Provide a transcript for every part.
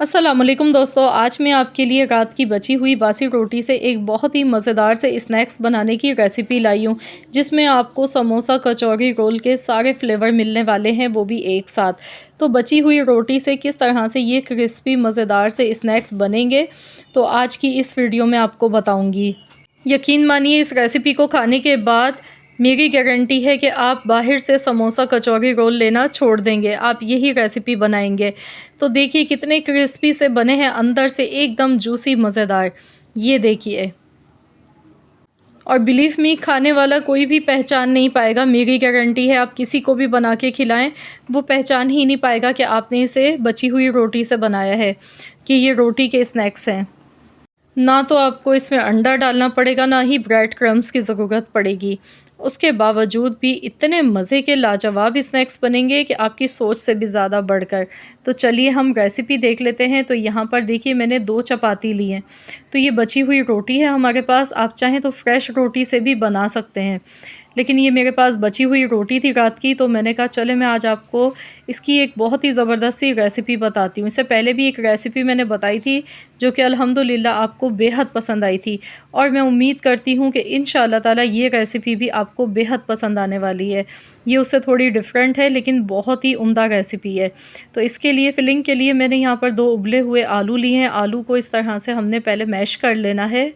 अस्सलाम वालेकुम दोस्तों, आज मैं आपके लिए रात की बची हुई बासी रोटी से एक बहुत ही मज़ेदार से स्नैक्स बनाने की रेसिपी लाई हूँ, जिसमें आपको समोसा, कचौरी, रोल के सारे फ्लेवर मिलने वाले हैं, वो भी एक साथ। तो बची हुई रोटी से किस तरह से ये क्रिस्पी मज़ेदार से स्नैक्स बनेंगे, तो आज की इस वीडियो में आपको बताऊँगी। यकीन मानिए, इस रेसिपी को खाने के बाद मेरी गारंटी है कि आप बाहर से समोसा, कचौरी, रोल लेना छोड़ देंगे, आप यही रेसिपी बनाएंगे। तो देखिए कितने क्रिस्पी से बने हैं, अंदर से एकदम जूसी मज़ेदार। ये देखिए, और बिलीव मी, खाने वाला कोई भी पहचान नहीं पाएगा, मेरी गारंटी है। आप किसी को भी बना के खिलाएं, वो पहचान ही नहीं पाएगा कि आपने इसे बची हुई रोटी से बनाया है, कि ये रोटी के स्नैक्स हैं। ना तो आपको इसमें अंडा डालना पड़ेगा, ना ही ब्रेड क्रम्स की ज़रूरत पड़ेगी। उसके बावजूद भी इतने मज़े के लाजवाब स्नैक्स बनेंगे कि आपकी सोच से भी ज़्यादा बढ़कर। तो चलिए हम रेसिपी देख लेते हैं। तो यहाँ पर देखिए, मैंने 2 चपाती ली हैं। तो ये बची हुई रोटी है हमारे पास, आप चाहें तो फ्रेश रोटी से भी बना सकते हैं। लेकिन ये मेरे पास बची हुई रोटी थी रात की, तो मैंने कहा चले मैं आज आपको इसकी एक बहुत ही ज़बरदस्त सी रेसिपी बताती हूँ। इससे पहले भी एक रेसिपी मैंने बताई थी, जो कि अल्हम्दुलिल्लाह आपको बेहद पसंद आई थी, और मैं उम्मीद करती हूँ कि इंशाअल्लाह ताला ये रेसिपी भी आपको बेहद पसंद आने वाली है। ये उससे थोड़ी डिफरेंट है, लेकिन बहुत ही उम्दा रेसिपी है। तो इसके लिए फ़िलिंग के लिए मैंने यहाँ पर 2 उबले हुए आलू लिए हैं। आलू को इस तरह से हमने पहले मैश कर लेना है।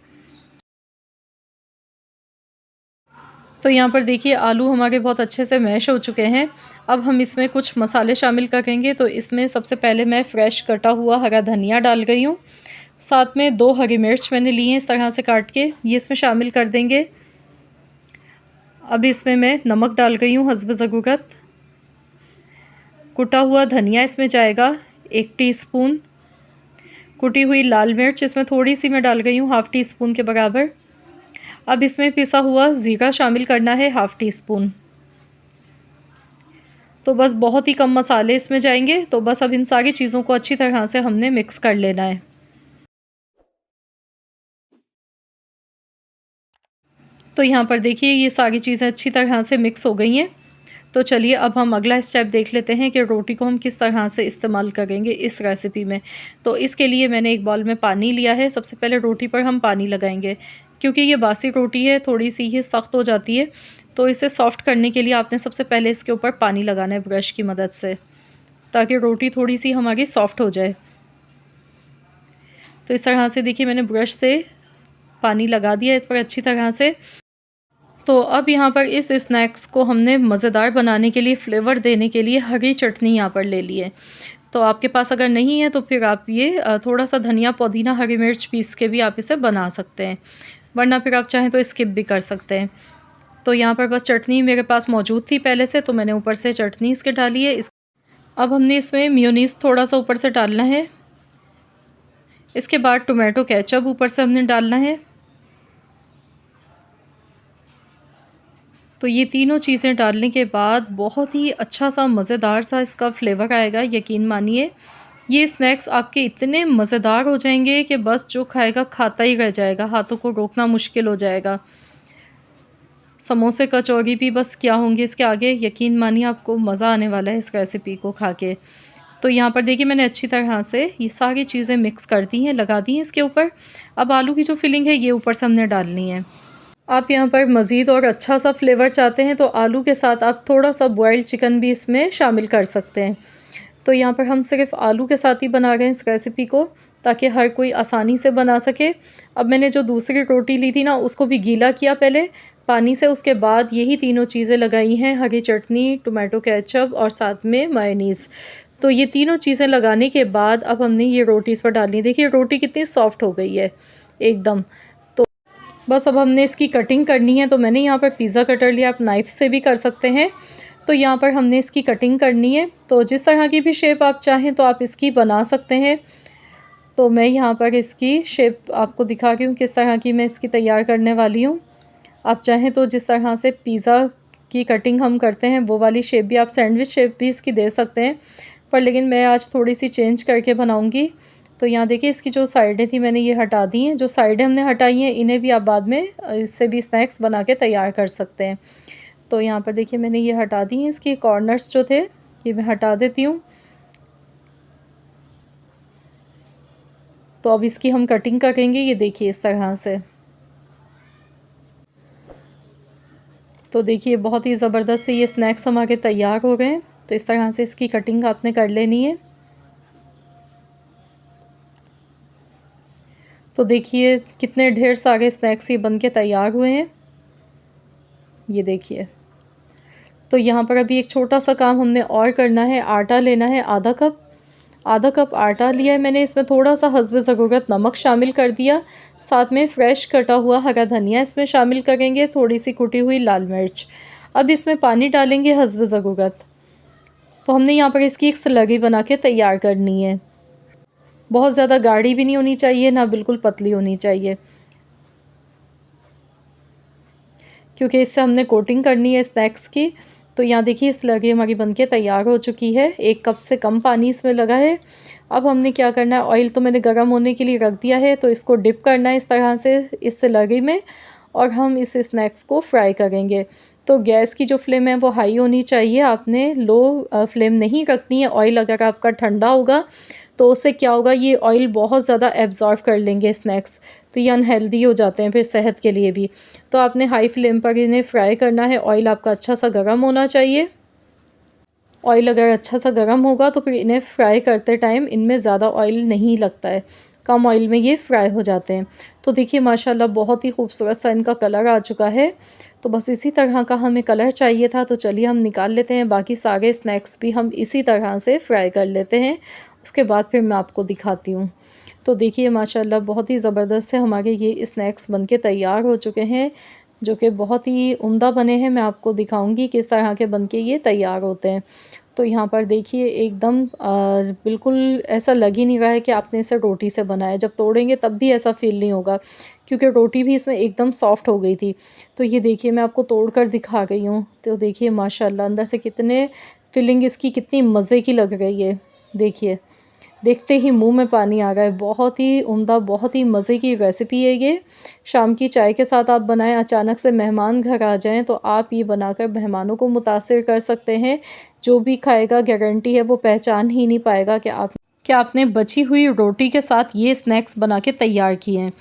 तो यहाँ पर देखिए, आलू हमारे बहुत अच्छे से मैश हो चुके हैं। अब हम इसमें कुछ मसाले शामिल करेंगे। तो इसमें सबसे पहले मैं फ्रेश कटा हुआ हरा धनिया डाल गई हूँ। साथ में 2 हरी मिर्च मैंने ली हैं इस तरह से काट के, ये इसमें शामिल कर देंगे। अब इसमें मैं नमक डाल गई हूँ हस्ब ज़रूरत। कुटा हुआ धनिया इसमें जाएगा 1 टीस्पून। कुटी हुई लाल मिर्च इसमें थोड़ी सी मैं डाल गई हूँ, हाफ़ टी स्पून के बराबर। अब इसमें पिसा हुआ ज़ीरा शामिल करना है, हाफ़ टी स्पून। तो बस बहुत ही कम मसाले इसमें जाएंगे। तो बस अब इन सारी चीज़ों को अच्छी तरह से हमने मिक्स कर लेना है। तो यहाँ पर देखिए, ये सारी चीज़ें अच्छी तरह से मिक्स हो गई हैं। तो चलिए अब हम अगला स्टेप देख लेते हैं कि रोटी को हम किस तरह से इस्तेमाल करेंगे इस रेसिपी में। तो इसके लिए मैंने एक बाउल में पानी लिया है। सबसे पहले रोटी पर हम पानी लगाएंगे, क्योंकि ये बासी रोटी है, थोड़ी सी ये सख्त हो जाती है। तो इसे सॉफ्ट करने के लिए आपने सबसे पहले इसके ऊपर पानी लगाना है ब्रश की मदद से, ताकि रोटी थोड़ी सी हमारी सॉफ्ट हो जाए। तो इस तरह से देखिए, मैंने ब्रश से पानी लगा दिया इस पर अच्छी तरह से। तो अब यहाँ पर इस स्नैक्स को हमने मज़ेदार बनाने के लिए, फ्लेवर देने के लिए हरी चटनी यहाँ पर ले ली है। तो आपके पास अगर नहीं है तो फिर आप ये थोड़ा सा धनिया, पुदीना, हरी मिर्च पीस के भी आप इसे बना सकते हैं, वरना फिर आप चाहें तो स्किप भी कर सकते हैं। तो यहाँ पर बस चटनी मेरे पास मौजूद थी पहले से, तो मैंने ऊपर से चटनी इसके डाली है। अब हमने इसमें मेयोनीज़ थोड़ा सा ऊपर से डालना है। इसके बाद टोमेटो केचप ऊपर से हमने डालना है। तो ये तीनों चीज़ें डालने के बाद बहुत ही अच्छा सा मज़ेदार सा इसका फ्लेवर आएगा। यकीन मानिए, ये स्नैक्स आपके इतने मज़ेदार हो जाएंगे कि बस जो खाएगा खाता ही रह जाएगा, हाथों को रोकना मुश्किल हो जाएगा। समोसे, कचौरी भी बस क्या होंगे इसके आगे। यकीन मानिए, आपको मज़ा आने वाला है इस रेसिपी को खा के। तो यहाँ पर देखिए, मैंने अच्छी तरह से ये सारी चीज़ें मिक्स कर दी हैं, लगा दी हैं इसके ऊपर। अब आलू की जो फिलिंग है, ये ऊपर से हमने डालनी है। आप यहाँ पर मज़ीद और अच्छा सा फ्लेवर चाहते हैं, तो आलू के साथ आप थोड़ा सा बॉयल्ड चिकन भी इसमें शामिल कर सकते हैं। तो यहाँ पर हम सिर्फ आलू के साथ ही बना रहे हैं इस रेसिपी को, ताकि हर कोई आसानी से बना सके। अब मैंने जो दूसरी रोटी ली थी ना, उसको भी गीला किया पहले पानी से, उसके बाद यही तीनों चीज़ें लगाई हैं, हरी चटनी, टोमेटो केचप और साथ में मायोनीज़। तो ये तीनों चीज़ें लगाने के बाद अब हमने ये रोटी इस पर डालनी। देखिए रोटी कितनी सॉफ्ट हो गई है एकदम। बस अब हमने इसकी कटिंग करनी है। तो मैंने यहाँ पर पिज़्ज़ा कटर लिया, आप नाइफ़ से भी कर सकते हैं। तो यहाँ पर हमने इसकी कटिंग करनी है। तो जिस तरह की भी शेप आप चाहें तो आप इसकी बना सकते हैं। तो मैं यहाँ पर इसकी शेप आपको दिखा रही हूँ, किस तरह की मैं इसकी तैयार करने वाली हूँ। आप चाहें तो जिस तरह से पिज़्ज़ा की कटिंग हम करते हैं, वो वाली शेप भी, आप सैंडविच शेप भी इसकी दे सकते हैं, पर लेकिन मैं आज थोड़ी सी चेंज करके बनाऊँगी। तो यहाँ देखिए, इसकी जो साइडें थी मैंने ये हटा दी हैं। जो साइडें हमने हटाई हैं, इन्हें भी आप बाद में इससे भी स्नैक्स बना के तैयार कर सकते हैं। तो यहाँ पर देखिए, मैंने ये हटा दी हैं, इसके कॉर्नर्स जो थे ये मैं हटा देती हूँ। तो अब इसकी हम कटिंग करेंगे, ये देखिए इस तरह से। तो देखिए बहुत ही ज़बरदस्त से ये स्नैक्स हमारे तैयार हो गए हैं। तो इस तरह से इसकी कटिंग आपने कर लेनी है। तो देखिए कितने ढेर सारे स्नैक्स ये बन के तैयार हुए हैं, ये देखिए। तो यहाँ पर अभी एक छोटा सा काम हमने और करना है। आटा लेना है आधा कप आटा लिया है मैंने। इसमें थोड़ा सा हस्बे ज़रूरत नमक शामिल कर दिया, साथ में फ्रेश कटा हुआ हरा धनिया इसमें शामिल करेंगे, थोड़ी सी कुटी हुई लाल मिर्च। अब इसमें पानी डालेंगे हस्बे ज़रूरत। तो हमने यहाँ पर इसकी एक स्लरी बना के तैयार करनी है। बहुत ज़्यादा गाढ़ी भी नहीं होनी चाहिए, ना बिल्कुल पतली होनी चाहिए, क्योंकि इससे हमने कोटिंग करनी है स्नैक्स की। तो यहाँ देखिए स्लरी हमारी बनके तैयार हो चुकी है। 1 कप से कम पानी इसमें लगा है। अब हमने क्या करना है, ऑयल तो मैंने गर्म होने के लिए रख दिया है, तो इसको डिप करना है इस तरह से इस स्लरी में, और हम इस स्नैक्स को फ्राई करेंगे। तो गैस की जो फ्लेम है वो हाई होनी चाहिए, आपने लो फ्लेम नहीं रखनी है। ऑयल अगर आपका ठंडा होगा तो उससे क्या होगा, ये ऑयल बहुत ज़्यादा एब्ज़ॉर्ब कर लेंगे स्नैक्स, तो ये अनहेल्दी हो जाते हैं फिर सेहत के लिए भी। तो आपने हाई फ्लेम पर इन्हें फ्राई करना है। ऑयल आपका अच्छा सा गर्म होना चाहिए। ऑयल अगर अच्छा सा गर्म होगा तो फिर इन्हें फ्राई करते टाइम इनमें ज़्यादा ऑयल नहीं लगता है, कम ऑयल में ये फ्राई हो जाते हैं। तो देखिए माशाल्लाह बहुत ही खूबसूरत सा इनका कलर आ चुका है। तो बस इसी तरह का हमें कलर चाहिए था। तो चलिए हम निकाल लेते हैं। बाकी सारे स्नैक्स भी हम इसी तरह से फ्राई कर लेते हैं, उसके बाद फिर मैं आपको दिखाती हूँ। तो देखिए माशाल्लाह बहुत ही ज़बरदस्त से हमारे ये स्नैक्स बनके तैयार हो चुके हैं, जो कि बहुत ही उम्दा बने हैं। मैं आपको दिखाऊंगी किस तरह के बनके ये तैयार होते हैं। तो यहाँ पर देखिए एकदम बिल्कुल ऐसा लग ही नहीं रहा है कि आपने इसे रोटी से बनाया। जब तोड़ेंगे तब भी ऐसा फ़ील नहीं होगा, क्योंकि रोटी भी इसमें एकदम सॉफ्ट हो गई थी। तो ये देखिए मैं आपको तोड़ कर दिखा गई हूँ। तो देखिए माशाल्लाह अंदर से कितने फिलिंग इसकी कितनी मज़े की लग रही है। देखिए देखते ही मुंह में पानी आ गया है। बहुत ही उम्दा, बहुत ही मज़े की रेसिपी है ये। शाम की चाय के साथ आप बनाएं, अचानक से मेहमान घर आ जाएं तो आप ये बनाकर मेहमानों को मुतासिर कर सकते हैं। जो भी खाएगा गारंटी है वो पहचान ही नहीं पाएगा कि आपने बची हुई रोटी के साथ ये स्नैक्स बना के तैयार किए हैं।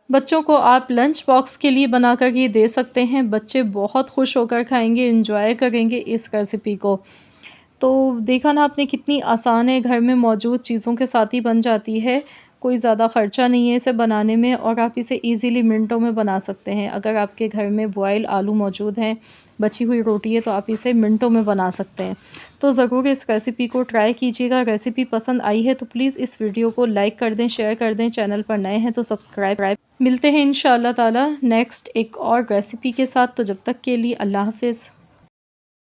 बच्चों को आप लंच बॉक्स के लिए बनाकर ये दे सकते हैं। बच्चे बहुत खुश होकर खाएंगे, एंजॉय करेंगे इस रेसिपी को। तो देखा ना आपने कितनी आसान है, घर में मौजूद चीज़ों के साथ ही बन जाती है। कोई ज़्यादा ख़र्चा नहीं है इसे बनाने में, और आप इसे इजीली मिनटों में बना सकते हैं। अगर आपके घर में बॉयल आलू मौजूद हैं, बची हुई रोटी है, तो आप इसे मिनटों में बना सकते हैं। तो ज़रूर इस रेसिपी को ट्राई कीजिएगा। रेसिपी पसंद आई है तो प्लीज़ इस वीडियो को लाइक कर दें, शेयर कर दें। चैनल पर नए हैं तो सब्सक्राइब। मिलते हैं इंशाअल्लाह ताला नेक्स्ट एक और रेसिपी के साथ। तो जब तक के लिए अल्लाह हाफ़िज़।